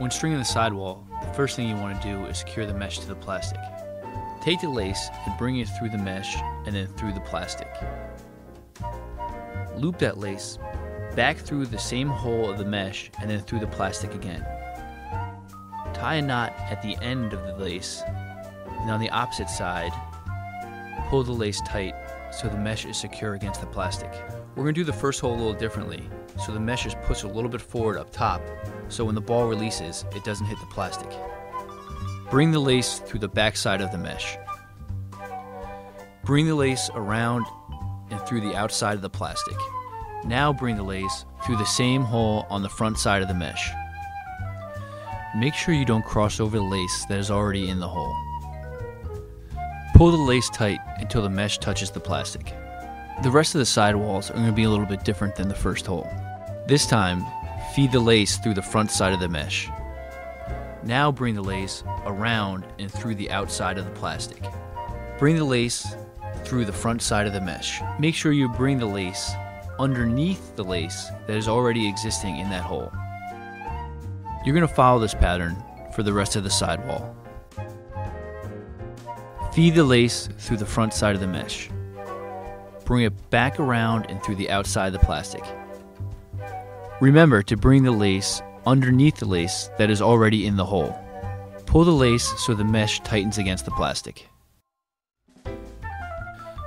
When stringing the sidewall, the first thing you want to do is secure the mesh to the plastic. Take the lace and bring it through the mesh and then through the plastic. Loop that lace back through the same hole of the mesh and then through the plastic again. Tie a knot at the end of the lace, and on the opposite side, pull the lace tight so the mesh is secure against the plastic. We're going to do the first hole a little differently, so the mesh is pushed a little bit forward up top, so when the ball releases, it doesn't hit the plastic. Bring the lace through the back side of the mesh. Bring the lace around and through the outside of the plastic. Now bring the lace through the same hole on the front side of the mesh. Make sure you don't cross over the lace that is already in the hole. Pull the lace tight until the mesh touches the plastic. The rest of the sidewalls are going to be a little bit different than the first hole. This time, feed the lace through the front side of the mesh. Now bring the lace around and through the outside of the plastic. Bring the lace through the front side of the mesh. Make sure you bring the lace underneath the lace that is already existing in that hole. You're going to follow this pattern for the rest of the sidewall. Feed the lace through the front side of the mesh. Bring it back around and through the outside of the plastic. Remember to bring the lace underneath the lace that is already in the hole. Pull the lace so the mesh tightens against the plastic.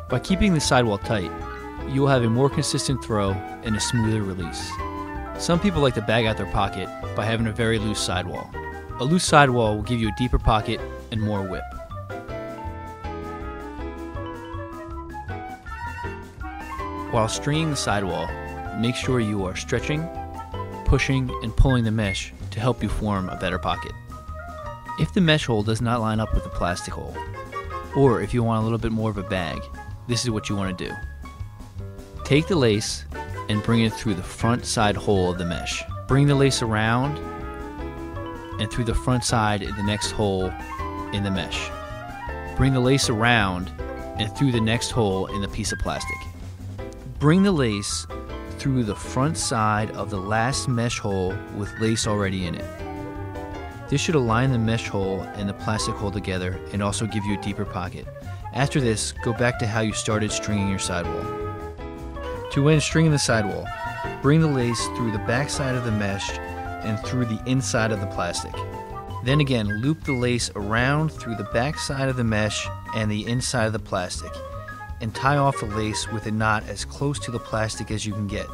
By keeping the sidewall tight, you will have a more consistent throw and a smoother release. Some people like to bag out their pocket by having a very loose sidewall. A loose sidewall will give you a deeper pocket and more whip. While stringing the sidewall, make sure you are stretching, pushing, and pulling the mesh to help you form a better pocket. If the mesh hole does not line up with the plastic hole, or if you want a little bit more of a bag, this is what you want to do. Take the lace and bring it through the front side hole of the mesh. Bring the lace around and through the front side in the next hole in the mesh. Bring the lace around and through the next hole in the piece of plastic. Bring the lace through the front side of the last mesh hole with lace already in it. This should align the mesh hole and the plastic hole together and also give you a deeper pocket. After this, go back to how you started stringing your sidewall. To end stringing the sidewall, bring the lace through the back side of the mesh and through the inside of the plastic. Then again, loop the lace around through the back side of the mesh and the inside of the plastic, and tie off the lace with a knot as close to the plastic as you can get.